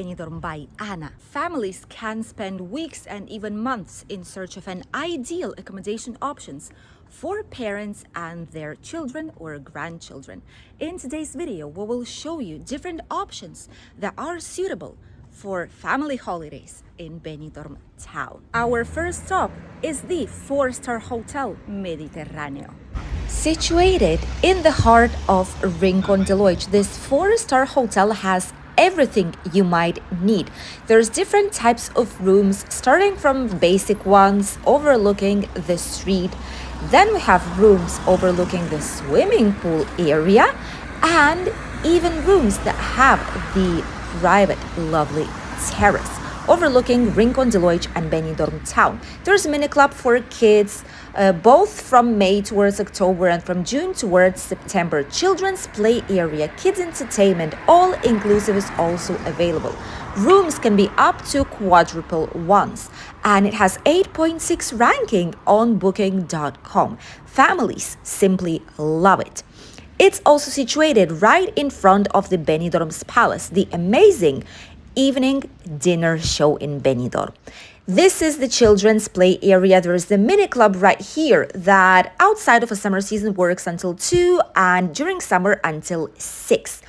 Benidorm by Anna. Families can spend weeks and even months in search of an ideal accommodation options for parents and their children or grandchildren. In today's video, we will show you different options that are suitable for family holidays in Benidorm town. Our first stop is the 4-star hotel Mediterraneo. Situated in the heart of Rincon Deloix, this 4-star hotel has everything you might need. There's different types of rooms, starting from basic ones overlooking the street. Then we have rooms overlooking the swimming pool area, and even rooms that have the private lovely terrace overlooking Rincon Deloix and Benidorm town. There's a mini club for kids, both from May towards October and from June towards September. Children's play area, kids entertainment, all inclusive is also available. Rooms can be up to quadruple ones, and it has 8.6 ranking on booking.com. Families simply love it. It's also situated right in front of the Benidorm's Palace, the amazing evening dinner show in Benidorm. This is the children's play area. There is the mini club right here that outside of a summer season works until 2 and during summer until 6.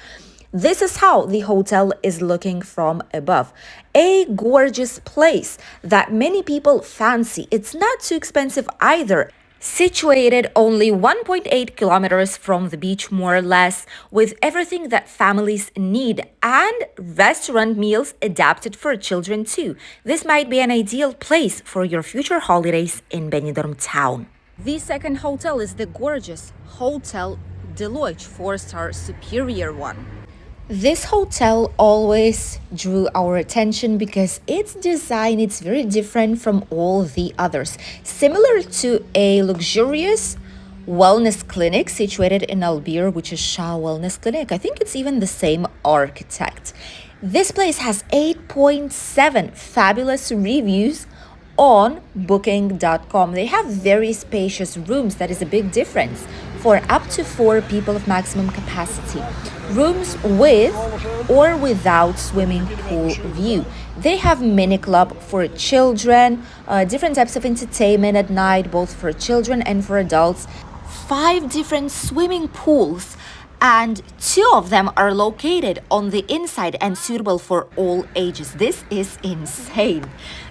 This is how the hotel is looking from above. A gorgeous place that many people fancy. It's not too expensive either. Situated only 1.8 kilometers from the beach, more or less, with everything that families need and restaurant meals adapted for children too. This might be an ideal place for your future holidays in Benidorm town. The second hotel is the gorgeous Hotel Deloix 4-star superior one. This hotel always drew our attention because its design is very different from all the others. Similar to a luxurious wellness clinic situated in Albir, which is Shah Wellness Clinic. I think it's even the same architect. This place has 8.7 fabulous reviews on booking.com. They have very spacious rooms. That is a big difference for up to 4 people of maximum capacity. Rooms with or without swimming pool view. They have mini club for children, different types of entertainment at night, both for children and for adults. 5 different swimming pools, and 2 of them are located on the inside and suitable for all ages. This is insane.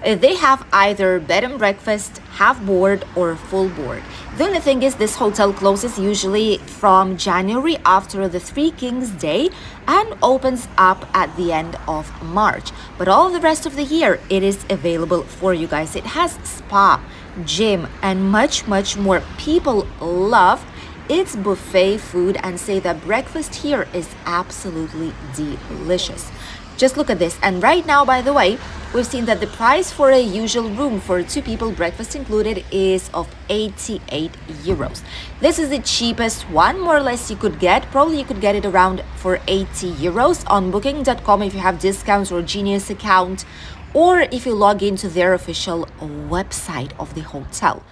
They have either bed and breakfast, half board or full board. The only thing is this hotel closes usually from January after the Three Kings Day and opens up at the end of March. But all the rest of the year it is available for you guys. It has spa, gym and much more. People love its buffet food and say that breakfast here is absolutely delicious. Just look at this. And right now, by the way, we've seen that the price for a usual room for 2 people, breakfast included, is of 88 euros. This is the cheapest one, more or less, you could get. Probably you could get it around for 80 euros on booking.com if you have discounts or Genius account, or if you log into their official website of the hotel.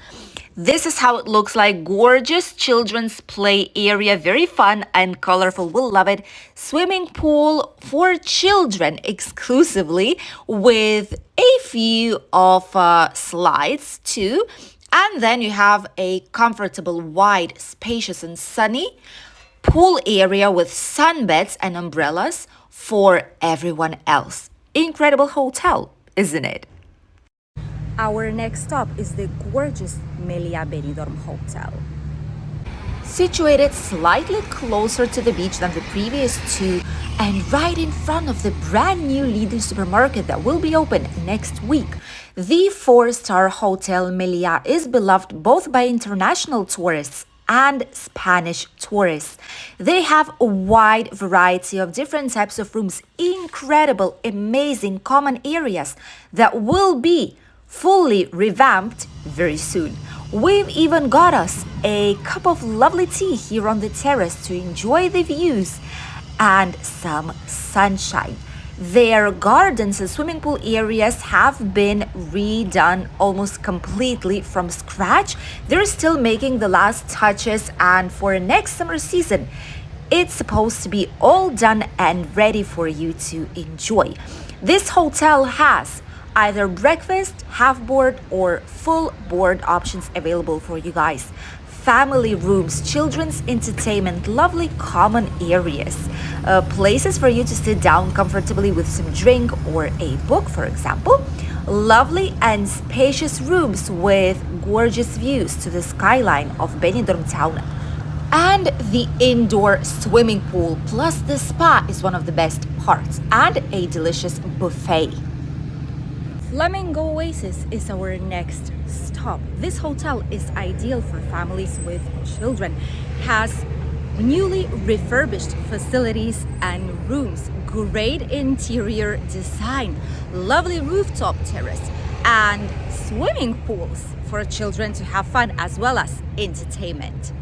This is how it looks like. Gorgeous children's play area, very fun and colorful. We'll love it. Swimming pool for children exclusively with a few of slides too. And then you have a comfortable, wide, spacious and sunny pool area with sunbeds and umbrellas for everyone else. Incredible hotel, isn't it? Our next stop is the gorgeous Melia Benidorm Hotel. Situated slightly closer to the beach than the previous 2 and right in front of the brand new Lidl supermarket that will be open next week. The 4-star Hotel Melia is beloved both by international tourists and Spanish tourists. They have a wide variety of different types of rooms, incredible, amazing common areas that will be fully revamped very soon. We've even got us a cup of lovely tea here on the terrace to enjoy the views and some sunshine. Their gardens and swimming pool areas have been redone almost completely from scratch. They're still making the last touches, and for next summer season, it's supposed to be all done and ready for you to enjoy. This hotel has either breakfast, half board, or full board options available for you guys. Family rooms, children's entertainment, lovely common areas, places for you to sit down comfortably with some drink or a book, for example. Lovely and spacious rooms with gorgeous views to the skyline of Benidorm town. And the indoor swimming pool plus the spa is one of the best parts, and a delicious buffet. Flamingo Oasis is our next stop. This hotel is ideal for families with children. It has newly refurbished facilities and rooms, great interior design, lovely rooftop terrace, and swimming pools for children to have fun as well as entertainment.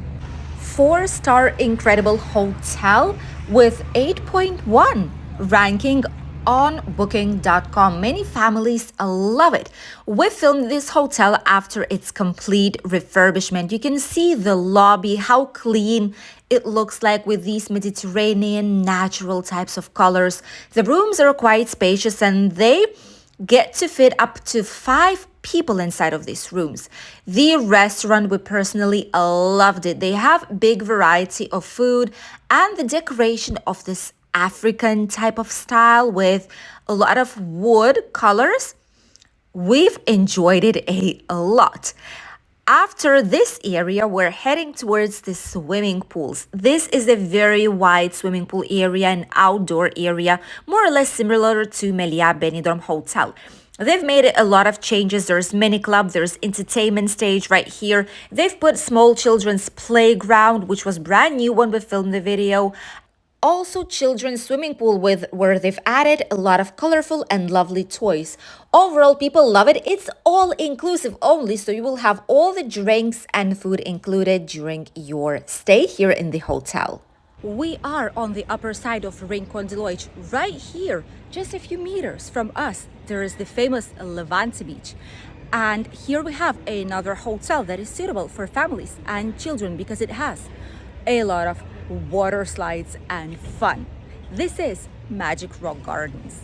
4-star incredible hotel with 8.1 ranking on booking.com. Many families love it. We filmed this hotel after its complete refurbishment. You can see the lobby, how clean it looks like with these Mediterranean natural types of colors. The rooms are quite spacious and they get to fit up to 5 people inside of these rooms. The restaurant, we personally loved it. They have big variety of food and the decoration of this African type of style with a lot of wood colors. We've enjoyed it a lot. After this area, we're heading towards the swimming pools. This is a very wide swimming pool area, an outdoor area, more or less similar to Melia Benidorm Hotel. They've made a lot of changes. There's mini club, there's entertainment stage right here. They've put small children's playground, which was brand new when we filmed the video. Also, children's swimming pool where they've added a lot of colorful and lovely toys. Overall, people love it. It's all inclusive only, so you will have all the drinks and food included during your stay here in the hotel. We are on the upper side of Rincon Deloix, right here, just a few meters from us. There is the famous Levante Beach. And here we have another hotel that is suitable for families and children because it has a lot of water slides and fun. This is Magic Rock Gardens.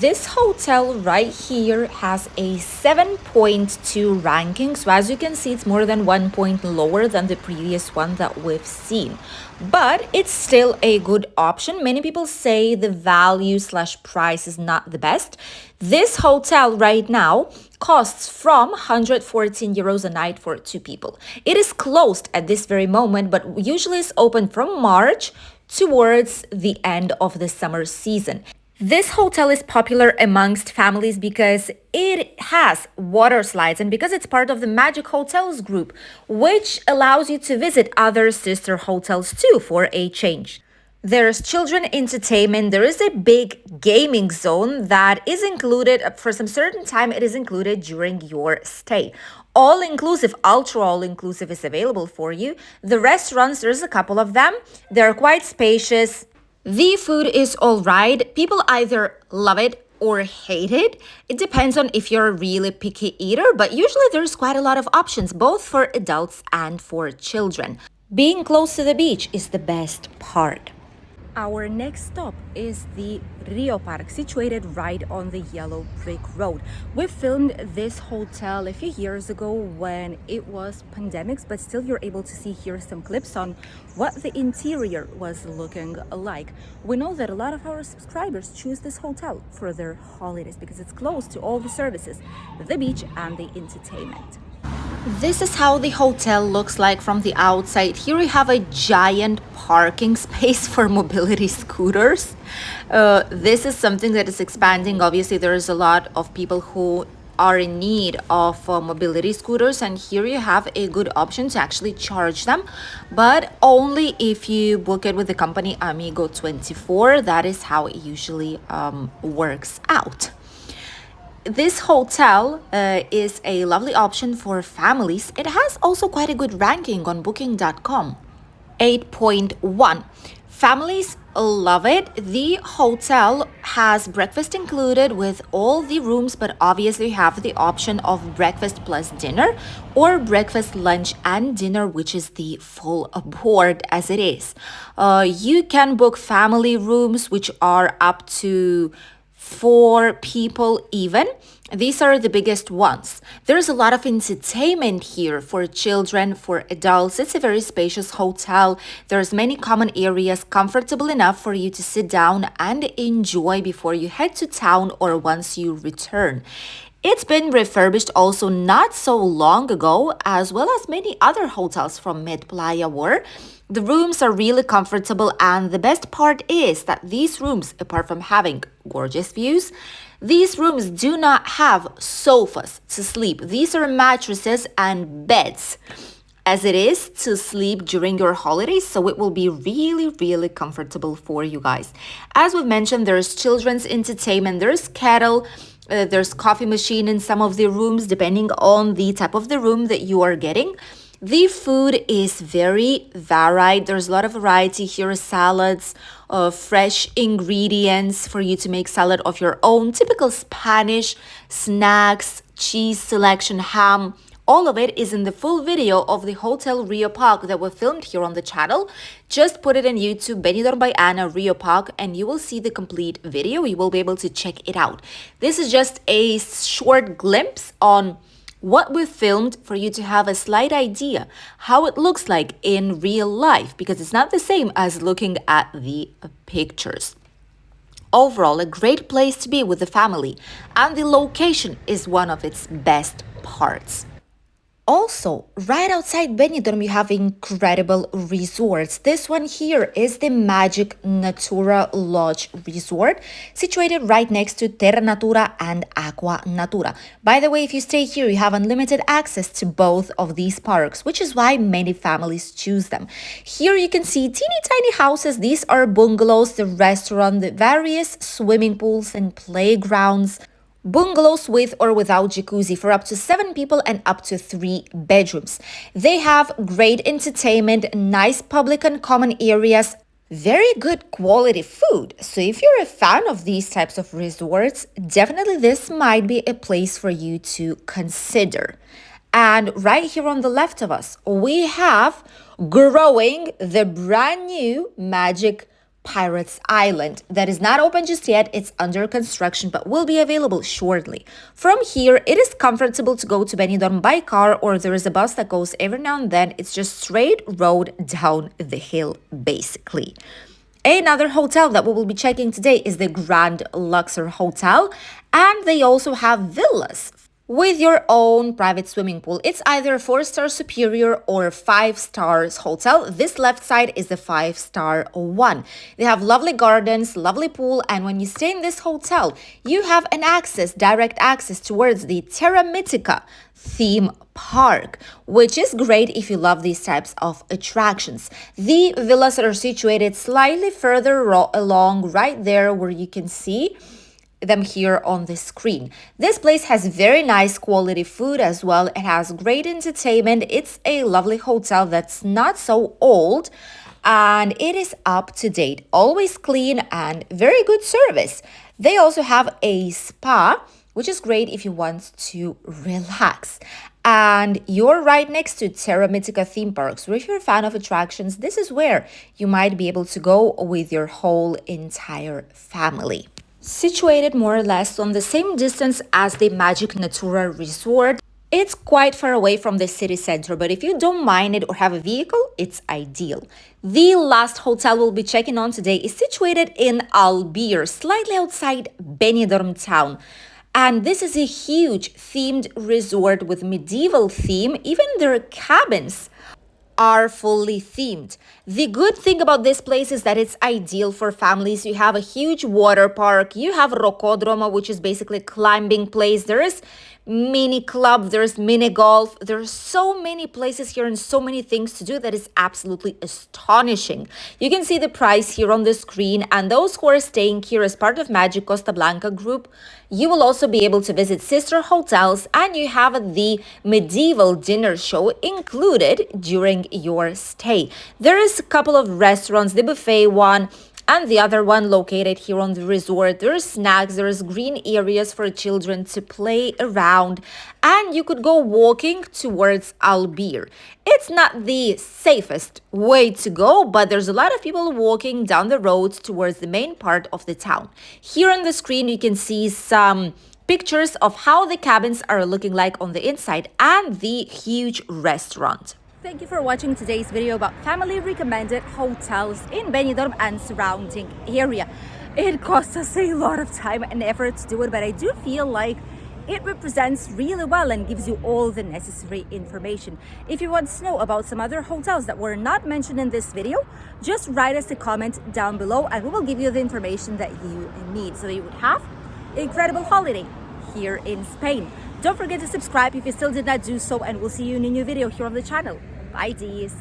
This hotel right here has a 7.2 ranking. So as you can see, it's more than 1 point lower than the previous one that we've seen. But it's still a good option. Many people say the value/price is not the best. This hotel right now costs from 114 euros a night for 2 people. It is closed at this very moment, but usually it's open from March towards the end of the summer season. This hotel is popular amongst families because it has water slides and because it's part of the Magic Hotels group, which allows you to visit other sister hotels too for a change. There's children entertainment. There is a big gaming zone that is included for some certain time. It is included during your stay. All-inclusive, ultra all-inclusive is available for you. The restaurants, there's a couple of them. They're quite spacious. The food is all right. People either love it or hate it. It depends on if you're a really picky eater, but usually there's quite a lot of options, both for adults and for children. Being close to the beach is the best part. Our next stop is the Rio Park, situated right on the yellow brick road. We filmed this hotel a few years ago when it was pandemics, but still you're able to see here some clips on what the interior was looking like. We know that a lot of our subscribers choose this hotel for their holidays because it's close to all the services, the beach and the entertainment. This is how the hotel looks like from the outside. Here we have a giant parking space for mobility scooters. This is something that is expanding. Obviously, there is a lot of people who are in need of mobility scooters, and here you have a good option to actually charge them, but only if you book it with the company Amigo24. That is how it usually works out. This hotel is a lovely option for families. It has also quite a good ranking on booking.com. 8.1. Families love it. The hotel has breakfast included with all the rooms, but obviously you have the option of breakfast plus dinner or breakfast, lunch, and dinner, which is the full board as it is. You can book family rooms, which are up to 4 people even. These are the biggest ones. There's a lot of entertainment here for children, for adults. It's a very spacious hotel. There's many common areas, comfortable enough for you to sit down and enjoy before you head to town or once you return. It's been refurbished also not so long ago, as well as many other hotels from Mid Playa were. The rooms are really comfortable, and the best part is that these rooms, apart from having gorgeous views, these rooms do not have sofas to sleep. These are mattresses and beds, as it is to sleep during your holidays, so it will be really comfortable for you guys. As we've mentioned, there's children's entertainment, there's kettle, there's coffee machine in some of the rooms depending on the type of the room that you are getting. The food is very varied. There's a lot of variety here, salads, fresh ingredients for you to make salad of your own, typical Spanish snacks, cheese selection, ham. All of it is in the full video of the Hotel Rio Park that we filmed here on the channel. Just put it in YouTube, Benidorm by Anna, Rio Park, and you will see the complete video. You will be able to check it out. This is just a short glimpse on what we filmed for you to have a slight idea how it looks like in real life, because it's not the same as looking at the pictures. Overall, a great place to be with the family, and the location is one of its best parts. Also, right outside Benidorm, you have incredible resorts. This one here is the Magic Natura Lodge Resort, situated right next to Terra Natura and Aqua Natura. By the way, if you stay here, you have unlimited access to both of these parks, which is why many families choose them. Here you can see teeny tiny houses. These are bungalows, the restaurant, the various swimming pools and playgrounds. Bungalows with or without jacuzzi for up to 7 people and up to 3 bedrooms. They have great entertainment, nice public and common areas, very good quality food. So if you're a fan of these types of resorts, definitely this might be a place for you to consider. And right here on the left of us, we have growing the brand new Magic Pirates Island that is not open just yet. It's under construction but will be available shortly. From here, it is comfortable to go to Benidorm by car, or there is a bus that goes every now and then. It's just straight road down the hill basically. Another hotel that we will be checking today is the Grand Luxor Hotel, and they also have villas with your own private swimming pool. It's either a 4-star superior or 5 stars hotel. This left side is the 5-star one. They have lovely gardens, lovely pool, and when you stay in this hotel, you have an access, direct access towards the Terra Mythica theme park, which is great if you love these types of attractions. The villas are situated slightly further along right there where you can see them here on the screen. This place has very nice quality food as well. It has great entertainment. It's a lovely hotel that's not so old, and it is up to date, always clean and very good service. They also have a spa, which is great if you want to relax. And you're right next to Terra Mythica theme parks. So if you're a fan of attractions, this is where you might be able to go with your whole entire family. Situated more or less on the same distance as the Magic Natura Resort, it's quite far away from the city center, but if you don't mind it or have a vehicle, it's ideal. The last hotel we'll be checking on today is situated in Albir, slightly outside Benidorm town. And this is a huge themed resort with medieval theme. Even their cabins are fully themed. The good thing about this place is that it's ideal for families. You have a huge water park. You have Rocodromo, which is basically a climbing place. There is mini club, there's mini golf. There's so many places here and so many things to do that is absolutely astonishing. You can see the price here on the screen, and those who are staying here as part of Magic Costa Blanca group, you will also be able to visit sister hotels, and you have the medieval dinner show included during your stay. There is a couple of restaurants, the buffet one, and the other one located here on the resort. There's snacks, there's green areas for children to play around, and you could go walking towards Albir. It's not the safest way to go, but there's a lot of people walking down the road towards the main part of the town. Here on the screen, you can see some pictures of how the cabins are looking like on the inside and the huge restaurant. Thank you for watching today's video about family recommended hotels in Benidorm and surrounding area. It costs us a lot of time and effort to do it, but I do feel like it represents really well and gives you all the necessary information. If you want to know about some other hotels that were not mentioned in this video, just write us a comment down below and we will give you the information that you need so you would have an incredible holiday here in Spain. Don't forget to subscribe if you still did not do so, and we'll see you in a new video here on the channel. Bye, dears.